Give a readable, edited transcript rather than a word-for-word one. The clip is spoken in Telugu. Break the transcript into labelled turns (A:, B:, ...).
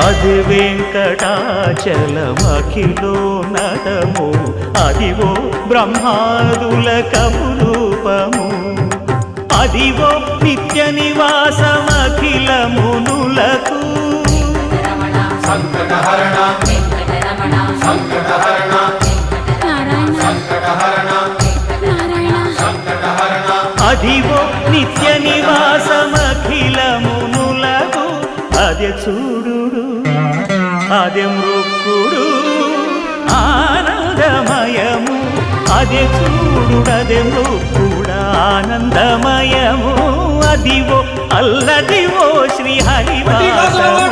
A: అది వెంకటాచలమఖిలో నటము అదివో బ్రహ్మాదుల కపురూపము అదివో నిత్య నివాసమఖిల మునులకు
B: సంకటహరణ సంకటహరణ సంకటహరణ సంకటహరణ
A: అదివో నిత్య నివాసమఖిల మునులకు అదే చూడు అదే మృక్కుడు ఆనందమయము అదే చూడుడదే మృక్కుడు ఆనందమయము అదివో అల్లదివో శ్రీ హరివాసము